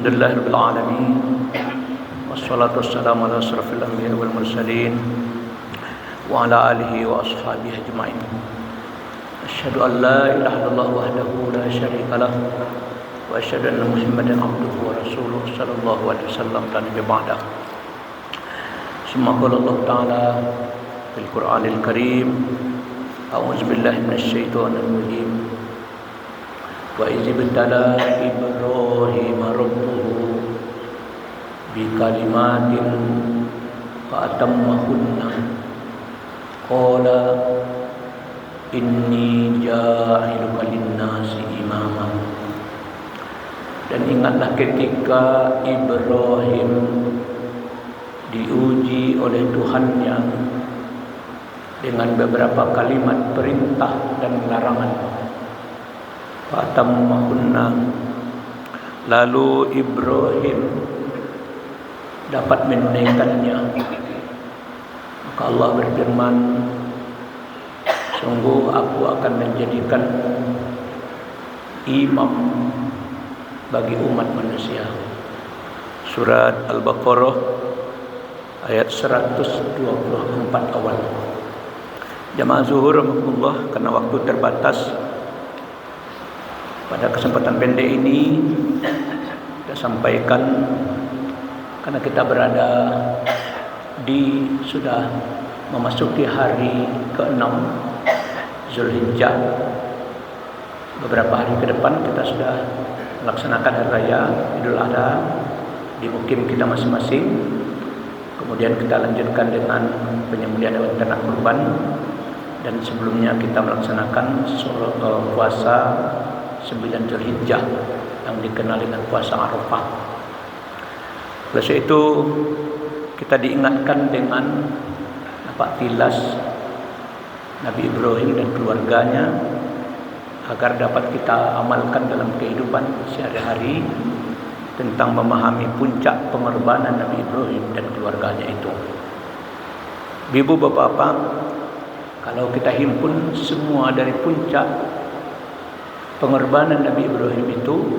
Alhamdulillahirabbil alamin wassalatu wassalamu ala asyrafil anbiya'i wal mursalin wa ala alihi wa ashabihi ajma'in. Asyhadu an la ilaha illallah wahdahu la syarika lah wa asyhadu anna Muhammadan abduhu wa rasuluhu sallallahu alaihi wasallam la nabiyya ba'dah. Summa qala Allah ta'ala fil Qur'anil Karim, a'udzu billahi minasyaitonir rajim. Wa izibtala Ibrahim rabbuhu bikalimatin fa atammahunna qala inni ja'iluka lin-nasi imama. Dan ingatlah ketika Ibrahim diuji oleh Tuhannya dengan beberapa kalimat perintah dan larangan. Fatammahunna, lalu Ibrahim dapat menunaikannya. Maka Allah berfirman, sungguh aku akan menjadikan imam bagi umat manusia. Surat Al-Baqarah ayat 124 awal. Jamaah zuhur rahmatullah, karena waktu terbatas, pada kesempatan pendek ini kita sampaikan, karena kita berada sudah memasuki hari ke-6 Zulhijjah. Beberapa hari ke depan kita sudah melaksanakan hari raya Idul Adha di mukim kita masing-masing. Kemudian kita lanjutkan dengan penyembelihan hewan ternak kurban, dan sebelumnya kita melaksanakan puasa 9 Zulhijjah yang dikenal dengan puasa Arafah. Oleh itu kita diingatkan dengan tilas Nabi Ibrahim dan keluarganya agar dapat kita amalkan dalam kehidupan sehari-hari tentang memahami puncak pengorbanan Nabi Ibrahim dan keluarganya itu. Ibu bapak-bapak, kalau kita himpun semua dari puncak pengorbanan Nabi Ibrahim itu,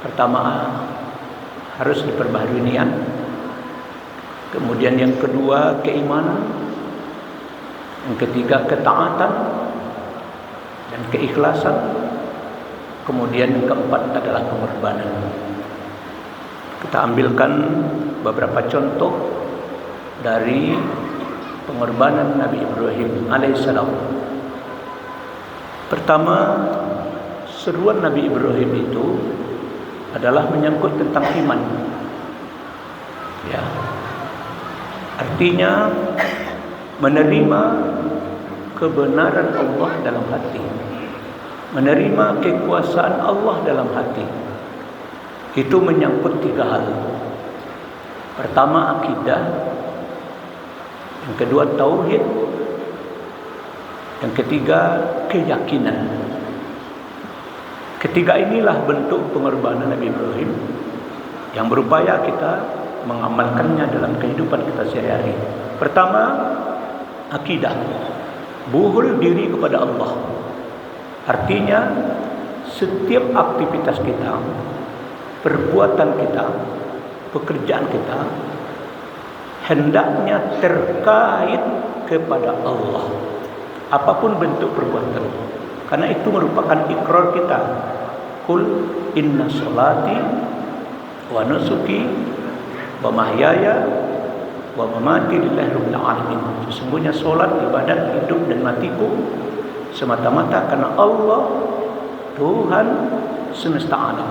pertama harus diperbaharui niat. Kemudian yang kedua keimanan. Yang ketiga ketaatan dan keikhlasan. Kemudian yang keempat adalah pengorbanan. Kita ambilkan beberapa contoh dari pengorbanan Nabi Ibrahim alaihissalam. Pertama, seruan Nabi Ibrahim itu adalah menyangkut tentang iman. Ya. Artinya menerima kebenaran Allah dalam hati. Menerima kekuasaan Allah dalam hati. Itu menyangkut 3 hal. Pertama akidah, yang kedua tauhid, yang ketiga keyakinan. Ketiga inilah bentuk pengorbanan Nabi Ibrahim yang berupaya kita mengamalkannya dalam kehidupan kita sehari-hari. Pertama, akidah, buhul diri kepada Allah. Artinya setiap aktivitas kita, perbuatan kita, pekerjaan kita hendaknya terkait kepada Allah. Apapun bentuk perbuatan, karena itu merupakan ikrar kita. Qul inna sholati wa nusuki wa mahyaya wa mamati lillahi rabbil alamin. Sesungguhnya solat, ibadat, hidup dan matiku semata-mata karena Allah, Tuhan semesta alam.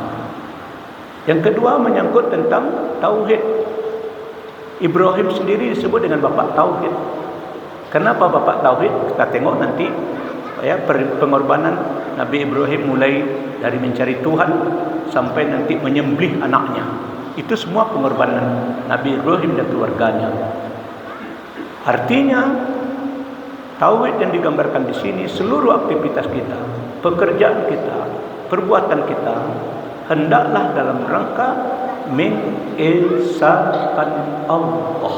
Yang kedua menyangkut tentang tauhid. Ibrahim sendiri disebut dengan bapak tauhid. Kenapa bapak tauhid? Kita tengok nanti ya, pengorbanan Nabi Ibrahim mulai dari mencari Tuhan sampai nanti menyembelih anaknya. Itu semua pengorbanan Nabi Ibrahim dan keluarganya. Artinya tauhid yang digambarkan di sini, seluruh aktivitas kita, pekerjaan kita, perbuatan kita hendaklah dalam rangka mengesahkan Allah.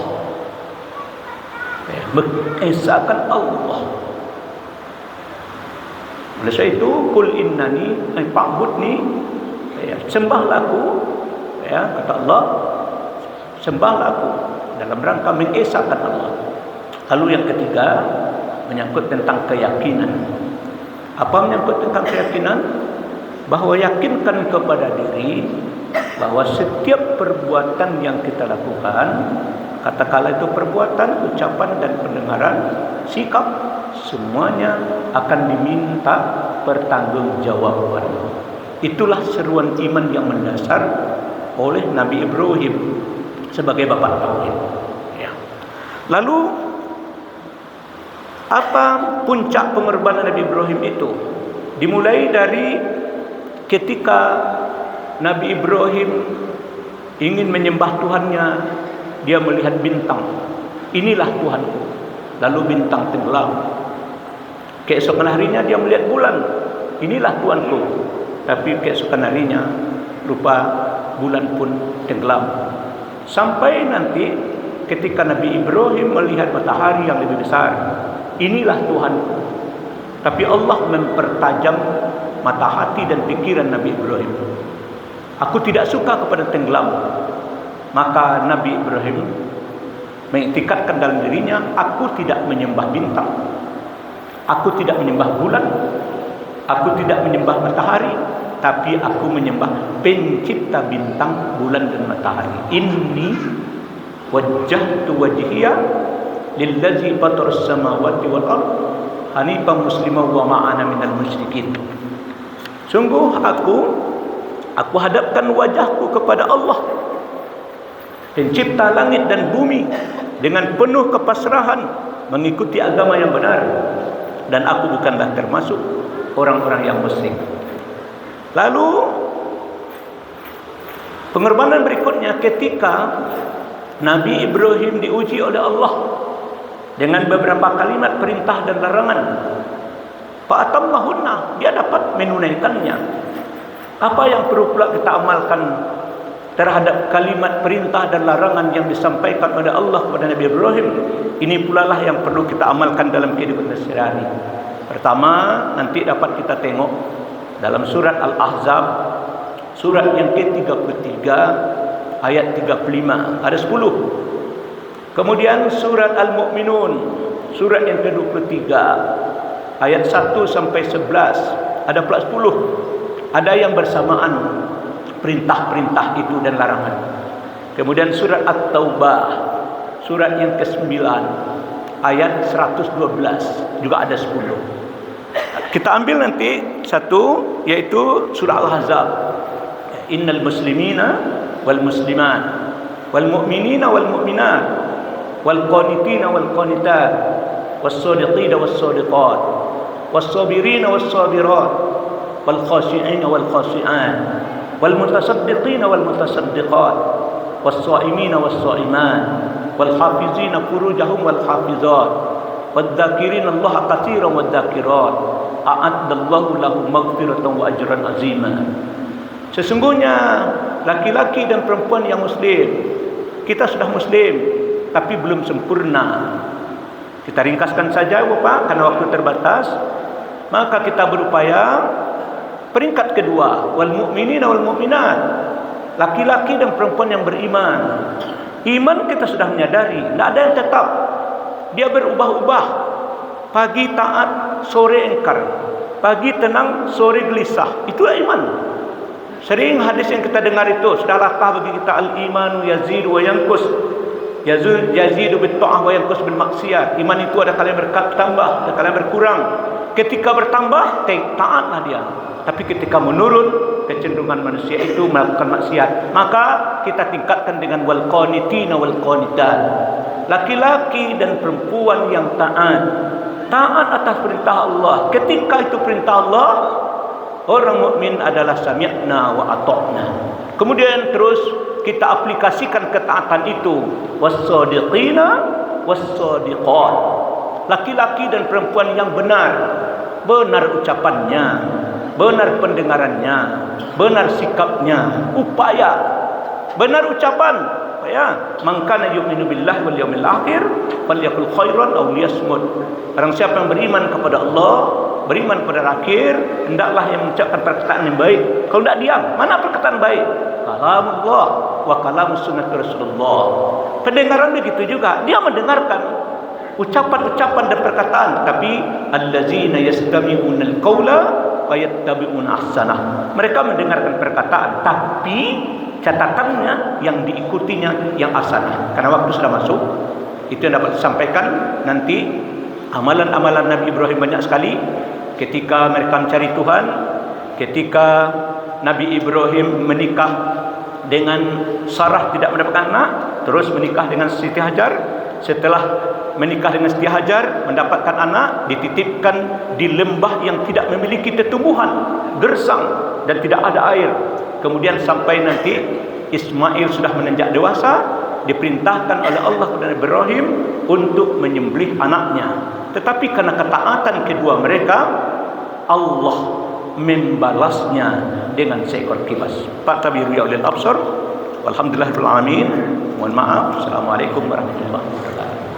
Mengesahkan Allah. Oleh sebab itu, kul innani fa'budni, sembahlah aku, Ya, kata Allah, sembahlah aku dalam rangka mengesahkan Allah. Lalu yang ketiga menyangkut tentang keyakinan. Apa menyangkut tentang keyakinan? Bahwa yakinkan kepada diri bahwa setiap perbuatan yang kita lakukan, katakanlah itu perbuatan, ucapan dan pendengaran, sikap, semuanya akan diminta pertanggungjawaban. Itulah seruan iman yang mendasar oleh Nabi Ibrahim sebagai bapa tauhid. Ya. Lalu apa puncak pengorbanan Nabi Ibrahim itu? Dimulai dari ketika Nabi Ibrahim ingin menyembah Tuhannya, dia melihat bintang. Inilah Tuhanku. Lalu bintang tenggelam. Keesokan harinya dia melihat bulan. Inilah Tuhanku. Tapi keesokan harinya rupa bulan pun tenggelam. Sampai nanti ketika Nabi Ibrahim melihat matahari yang lebih besar. Inilah Tuhanku. Tapi Allah mempertajam mata hati dan pikiran Nabi Ibrahim. Aku tidak suka kepada tenggelam. Maka Nabi Ibrahim mengiktikadkan dalam dirinya, aku tidak menyembah bintang, aku tidak menyembah bulan, aku tidak menyembah matahari, tapi aku menyembah pencipta bintang, bulan dan matahari. Inni wajjahtu wajhiya lillazi fataras samawati wal ard hanifan musliman wa ma'ana minal musyrikin. Sungguh aku hadapkan wajahku kepada Allah, pencipta langit dan bumi, dengan penuh kepasrahan mengikuti agama yang benar, dan aku bukanlah termasuk orang-orang yang musyrik. Lalu pengorbanan berikutnya ketika Nabi Ibrahim diuji oleh Allah dengan beberapa kalimat perintah dan larangan. Fa'atammahunna, dia dapat menunaikannya. Apa yang perlu pula kita amalkan terhadap kalimat perintah dan larangan yang disampaikan oleh Allah kepada Nabi Ibrahim? Ini pula lah yang perlu kita amalkan dalam kehidupan sehari-hari. Pertama, nanti dapat kita tengok dalam surat Al-Ahzab, surat yang ke-33 ayat 35, ada 10. Kemudian surat Al-Mu'minun, surat yang ke-23 ayat 1 sampai 11, ada pula 10. Ada yang bersamaan perintah-perintah itu dan larangan. Kemudian surat At-Taubah, surat yang ke-9 ayat 112, juga ada 10. Kita ambil nanti satu, yaitu surah Al-Ahzab. Innal muslimina wal muslimat wal mu'minina wal mu'minat wal qanitina wal qanitat was sadiqina was sadiqat was sabirina was sabirat wal khashi'ina wal khashi'at wal mutasaddiqina wal mutasaddiqat was sha'imina was sha'imat wal hafizina furujahum wal hafizat wad dzakirina Allah katsiran wad dzakirat a'addallahu lahum maghfiratan wa ajran azima. Sesungguhnya laki-laki dan perempuan yang muslim, kita sudah muslim tapi belum sempurna. Kita ringkaskan saja Bapak karena waktu terbatas. Maka kita berupaya peringkat kedua, wal mu'minina wal mu'minat, laki-laki dan perempuan yang beriman. Iman kita sudah menyadari, tidak ada yang tetap, dia berubah-ubah. Pagi taat, sore engkar, pagi tenang, sore gelisah. Itulah iman. Sering hadis yang kita dengar itu, sudah latah bagi kita, al-imanu yazidu wa yanqus, yazidu bit ta'ah wa yanqus bil maksiat. Iman itu ada kalanya bertambah, ada kalanya berkurang. Ketika bertambah, taatlah dia. Tapi ketika menurun, kecenderungan manusia itu melakukan maksiat. Maka kita tingkatkan dengan wal qanitina wal qanitat, laki-laki dan perempuan yang taat atas perintah Allah. Ketika itu perintah Allah, orang mukmin adalah sami'na wa ata'na. Kemudian terus kita aplikasikan ketaatan itu, was-shadiqina was-shadiqat, laki-laki dan perempuan yang benar ucapannya, benar pendengarannya, benar sikapnya, upaya benar ucapan, ya. Man kana yu'minu billahi wal yawmil akhir falyakul khairan aw liyasmut. Barang siapa yang beriman kepada Allah, beriman pada akhir, hendaklah yang mengucapkan perkataan yang baik. Kalau tidak diam, mana perkataan baik? Kalamullah wa kalamus sunnah Rasulullah. Pendengaran begitu juga, dia mendengarkan ucapan-ucapan dan perkataan, tapi allazina yastami'unal qaula fayattabi'una ahsanah. Mereka mendengarkan perkataan, tapi catatannya yang diikutinya yang hasanah. Karena waktu sudah masuk, itu yang dapat disampaikan. Nanti amalan-amalan Nabi Ibrahim banyak sekali. Ketika mereka mencari Tuhan, ketika Nabi Ibrahim menikah dengan Sarah tidak mendapatkan anak, terus menikah dengan Siti Hajar. Setelah menikah dengan Siti Hajar, mendapatkan anak, dititipkan di lembah yang tidak memiliki tumbuhan, gersang dan tidak ada air. Kemudian sampai nanti Ismail sudah menanjak dewasa, diperintahkan oleh Allah kepada Ibrahim untuk menyembelih anaknya. Tetapi karena ketaatan kedua mereka, Allah membalasnya dengan seekor kibas. Fatabiru ya ulil absar. Walhamdulillahirabbil alamin. Mohon maaf. Assalamualaikum warahmatullahi wabarakatuh.